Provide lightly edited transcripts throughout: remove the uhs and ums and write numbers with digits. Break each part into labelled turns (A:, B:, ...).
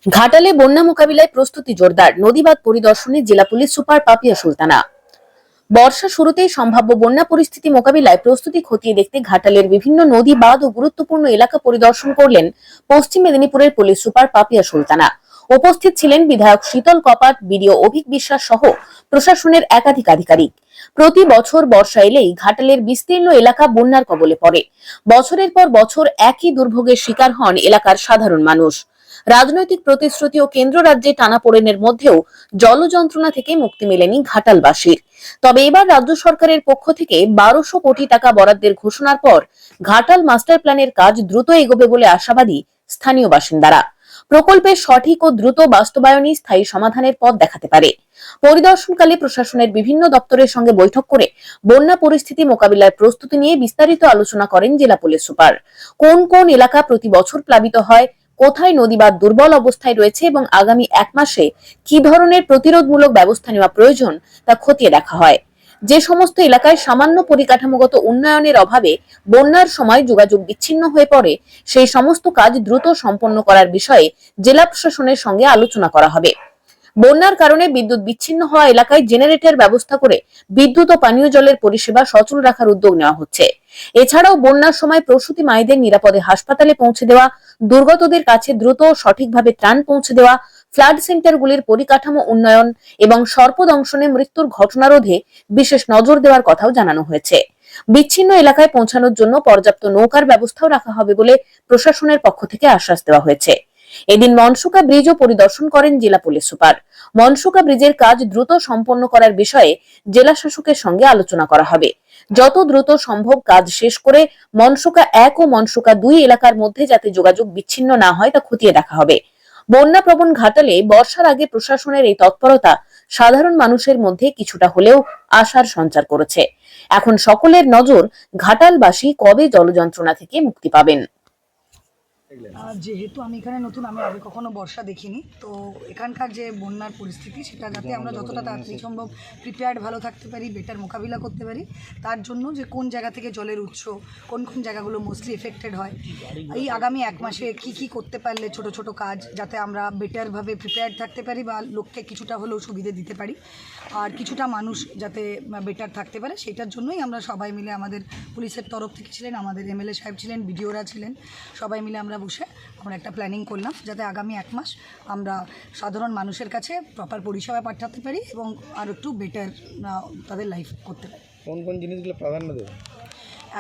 A: ঘাটালে বন্যা মোকাবিলায় প্রস্তুতি জোরদার, নদীবাঁধ পরিদর্শনে জেলা পুলিশ সুপার পাপিয়া সুলতানা। বর্ষা শুরুতেই সম্ভাব্য বন্যা পরিস্থিতি মোকাবিলায় প্রস্তুতি খতিয়ে দেখতে ঘাটালের বিভিন্ন নদী, বাঁধ ও গুরুত্বপূর্ণ এলাকা পরিদর্শন করলেন পশ্চিম মেদিনীপুরের পুলিশ সুপার পাপিয়া সুলতানা। উপস্থিত ছিলেন বিধায়ক শীতল কপাট, বিডিও অভিক বিশ্বাস সহ প্রশাসনের একাধিক আধিকারিক। প্রতি বছর বর্ষা এলেই ঘাটালের বিস্তীর্ণ এলাকা বন্যার কবলে পড়ে। বছরের পর বছর একই দুর্ভোগের শিকার হন এলাকার সাধারণ মানুষ। রাজনৈতিক প্রতিশ্রুতি ও কেন্দ্র রাজ্যে টানাপোড়েনের মধ্যেও জল যন্ত্রণা থেকে মুক্তি মেলেনি ঘাটালবাসীর। তবে এবার রাজ্য সরকারের পক্ষ থেকে ১২০০ কোটি টাকা বরাদ্দের ঘোষণার পর ঘাটাল মাস্টার প্ল্যানের কাজ দ্রুত এগোবে বলে আশাবাদী স্থানীয় বাসিন্দারা। প্রকল্পের সঠিক ও দ্রুত বাস্তবায়নই স্থায়ী সমাধানের পথ দেখাতে পারে। পরিদর্শনকালে প্রশাসনের বিভিন্ন দপ্তরের সঙ্গে বৈঠক করে বন্যা পরিস্থিতি মোকাবিলার প্রস্তুতি নিয়ে বিস্তারিত আলোচনা করেন জেলা পুলিশ সুপার। কোন কোন এলাকা প্রতি বছর প্লাবিত হয়, কোথায় নদীবাঁধ দুর্বল অবস্থায় রয়েছে এবং আগামী ১ মাসে কি ধরনের প্রতিরোধমূলক ব্যবস্থা নেওয়া প্রয়োজন তা খতিয়ে দেখা হয়। যে সমস্ত এলাকায় সামান্য পরিকাঠামোগত উন্নয়নের অভাবে বন্যার সময় যোগাযোগ বিচ্ছিন্ন হয়ে পড়ে, সেই সমস্ত কাজ দ্রুত সম্পন্ন করার বিষয়ে জেলা প্রশাসনের সঙ্গে আলোচনা করা হবে। বন্যার কারণে বিদ্যুৎ বিচ্ছিন্ন হওয়া এলাকায় জেনারেটর ব্যবস্থা করে বিদ্যুৎ ও পানীয় জলের পরিষেবা সচল রাখার উদ্যোগ নেওয়া হচ্ছে। এছাড়াও বন্যার সময় প্রসূতি মায়েদের নিরাপদে হাসপাতালে পৌঁছে দেওয়া, দুর্গতদের কাছে দ্রুত ও সঠিকভাবে ত্রাণ পৌঁছে দেওয়া, ফ্লাড সেন্টারগুলির পরিকাঠামো উন্নয়ন এবং সর্পদংশনে মৃত্যুর ঘটনা রোধে বিশেষ নজর দেওয়ার কথাও জানানো হয়েছে। বিচ্ছিন্ন এলাকায় পৌঁছানোর জন্য পর্যাপ্ত নৌকার ব্যবস্থাও রাখা হবে বলে প্রশাসনের পক্ষ থেকে আশ্বাস দেওয়া হয়েছে। এদিন মনসুকা ব্রিজও পরিদর্শন করেন জেলা পুলিশ সুপার। মনসুকা ব্রিজের কাজ দ্রুত সম্পন্ন করার বিষয়ে জেলা শাসকের সঙ্গে আলোচনা করা হবে। যত দ্রুত সম্ভব কাজ শেষ করে মনসুকা ১ ও মনসুকা ২ এলাকার মধ্যে যাতে যোগাযোগ বিচ্ছিন্ন না হয় তা খতিয়ে দেখা হবে। বন্যা প্রবণ ঘাটালে বর্ষার আগে প্রশাসনের এই তৎপরতা সাধারণ মানুষের মধ্যে কিছুটা হলেও আশার সঞ্চার করেছে। এখন সকলের নজর ঘাটালবাসী কবে জলযন্ত্রণা থেকে মুক্তি পাবেন।
B: যেহেতু আমি এখানে নতুন, আমি আগে কখনো বর্ষা দেখিনি, তো এখানকার যে বন্যার পরিস্থিতি সেটা যাতে আমরা যতটা তাড়াতাড়ি সম্ভব প্রিপেয়ার্ড ভালো থাকতে পারি, বেটার মোকাবিলা করতে পারি, তার জন্য যে কোন জায়গা থেকে জলের উৎস, কোন কোন জায়গাগুলো মোস্টলি এফেক্টেড হয়, এই আগামী ১ মাসে কি করতে পারলে ছোট ছোট কাজ যাতে আমরা বেটারভাবে প্রিপেয়ার্ড থাকতে পারি বা লোককে কিছুটা হলেও সুবিধে দিতে পারি আর কিছুটা মানুষ যাতে বেটার থাকতে পারে, সেটার জন্যই আমরা সবাই মিলে, আমাদের পুলিশের তরফ থেকে ছিলেন, আমাদের এমএলএ সাহেব ছিলেন, বিডিওরা ছিলেন, সবাই মিলে আমরা বসে আমরা একটা প্ল্যানিং করলাম যাতে আগামী ১ মাস আমরা সাধারণ মানুষের কাছে প্রপার পরিষেবা পাঠাতে পারি এবং আর একটু বেটার তাদের লাইফ করতে পারি।
C: কোন কোন জিনিসগুলো প্রাধান্য দেবে?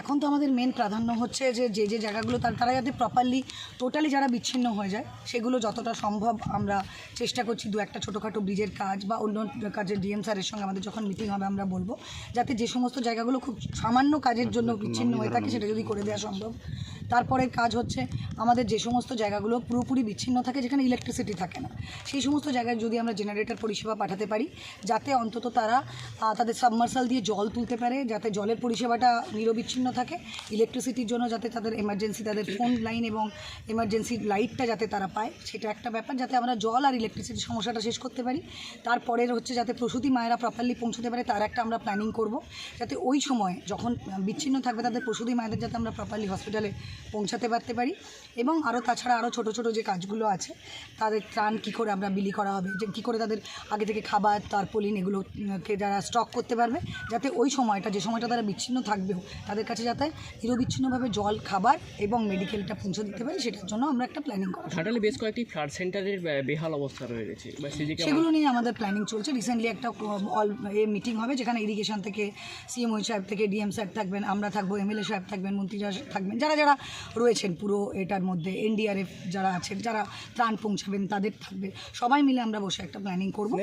B: এখন তো আমাদের মেন প্রাধান্য হচ্ছে যে জায়গাগুলো তারা যাতে প্রপারলি টোটালি যারা বিচ্ছিন্ন হয়ে যায় সেগুলো যতটা সম্ভব আমরা চেষ্টা করছি। ২-১টা ছোটোখাটো ব্রিজের কাজ বা অন্য কাজের ডিএম স্যারের সঙ্গে আমাদের যখন মিটিং হবে আমরা বলবো যাতে যে সমস্ত জায়গাগুলো খুব সামান্য কাজের জন্য বিচ্ছিন্ন হয়ে থাকে সেটা যদি করে দেওয়া সম্ভব। তারপরের কাজ হচ্ছে আমাদের যে সমস্ত জায়গাগুলো পুরোপুরি বিচ্ছিন্ন থাকে, যেখানে ইলেকট্রিসিটি থাকে না, সেই সমস্ত জায়গায় যদি আমরা জেনারেটর পরিষেবা পাঠাতে পারি যাতে অন্তত তারা তাদের সাবমার্সাল দিয়ে জল তুলতে পারে, যাতে জলের পরিষেবাটা নিরবিচ্ছিন্ন থাকে, ইলেকট্রিসিটির জন্য যাতে তাদের এমার্জেন্সি তাদের ফোন লাইন এবং এমার্জেন্সি লাইটটা যাতে তারা পায়, সেটা একটা ব্যাপার, যাতে আমরা জল আর ইলেকট্রিসিটির সমস্যাটা শেষ করতে পারি। তারপরের হচ্ছে যাতে প্রসূতি মায়েরা প্রপারলি পৌঁছতে পারে, তার একটা আমরা প্ল্যানিং করব, যাতে ওই সময় যখন বিচ্ছিন্ন থাকবে তাদের প্রসূতি মায়েদের যাতে আমরা প্রপারলি হসপিটালে পৌঁছাতে পারতে পারি। এবং আরও তাছাড়া আরও ছোটো ছোটো যে কাজগুলো আছে, তাদের ত্রাণ কী করে আমরা বিলি করা হবে, যে কী করে তাদের আগে থেকে খাবার, তারপলিন এগুলোকে যারা স্টক করতে পারবে, যাতে ওই সময়টা যে সময়টা তারা বিচ্ছিন্ন থাকবেও তাদের কাছে যাতে নিরবিচ্ছিন্নভাবে জল, খাবার এবং মেডিকেলটা পৌঁছে দিতে পারি, সেটার জন্য আমরা একটা প্ল্যানিং করি।
D: ঘাটালে বেশ কয়েকটি ফ্লাড সেন্টারের বেহাল অবস্থা রয়ে গেছে,
B: সেগুলো নিয়ে আমাদের প্ল্যানিং চলছে। রিসেন্টলি একটা মিটিং হবে যেখানে ইরিগেশন থেকে সিএমও সাহেব থেকে ডিএম স্যার থাকবেন, আমরা থাকবো, এমএলএ সাহেব থাকবেন, মন্ত্রীরা থাকবেন, যারা যারা রয়েছেন পুরো এটার মধ্যে, এনডিআরএফ যারা আছেন, যারা ত্রাণ পৌঁছাবেন তাদের থাকবে, সবাই মিলে আমরা বসে একটা প্ল্যানিং করবো।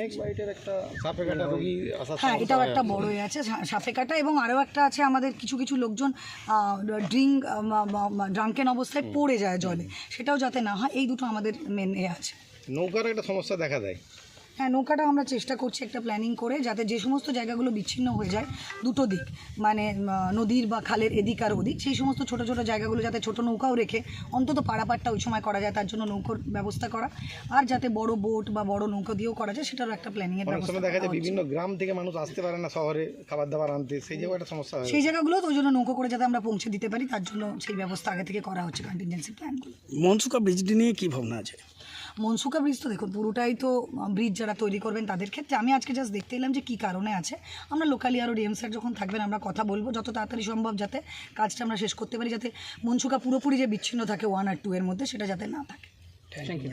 B: হ্যাঁ, এটাও একটা বড় আছে সাপে কাটা, এবং আরও একটা আছে আমাদের কিছু কিছু লোকজন ড্রাঙ্কেন অবস্থায় পড়ে যায় জলে, সেটাও যাতে না হয়, এই দুটো আমাদের মেন আছে।
C: নৌকার একটা সমস্যা দেখা দেয়।
B: হ্যাঁ, নৌকাটা আমরা চেষ্টা করছি একটা প্ল্যানিং করে যাতে যে সমস্ত জায়গাগুলো বিচ্ছিন্ন হয়ে যায় দুটো দিক, মানে নদীর বা খালের এদিক আর ওদিক, সেই সমস্ত ছোটো ছোটো জায়গাগুলো যাতে ছোটো নৌকাও রেখে অন্তত পারাপারটা ওই সময় করা যায়, তার জন্য নৌকোর ব্যবস্থা করা, আর যাতে বড় বোট বা বড় নৌকা দিয়েও করা যায় সেটারও একটা প্ল্যানিংয়ের ব্যবস্থা
C: দেখা যায়। বিভিন্ন গ্রাম থেকে মানুষ আসতে পারে না শহরে খাবার দাবার আনতে, সেই জায়গায় একটা সমস্যা হয়।
B: সেই জায়গাগুলো তো ওই জন্য নৌকো করে যাতে আমরা পৌঁছে দিতে পারি, তার জন্য সেই ব্যবস্থা আগে থেকে করা হচ্ছে, কন্টিনজেন্সি প্ল্যানগুলো।
E: মনসুকা ব্রিজটি নিয়ে কী ভাবনা আছে?
B: মনসুকা ব্রিজ তো দেখুন পুরোটাই তো ব্রিজ যারা তৈরি করবেন তাদের ক্ষেত্রে। আমি আজকে জাস্ট দেখতে এলাম যে কী কারণে আছে। আমরা লোকালি আরও ডিএম স্যার যখন থাকবেন আমরা কথা বলবো যত তাড়াতাড়ি সম্ভব, যাতে কাজটা আমরা শেষ করতে পারি, যাতে মনসুকা পুরোপুরি যে বিচ্ছিন্ন থাকে 1 আর 2 এর মধ্যে সেটা যাতে না থাকে।
D: Thank you.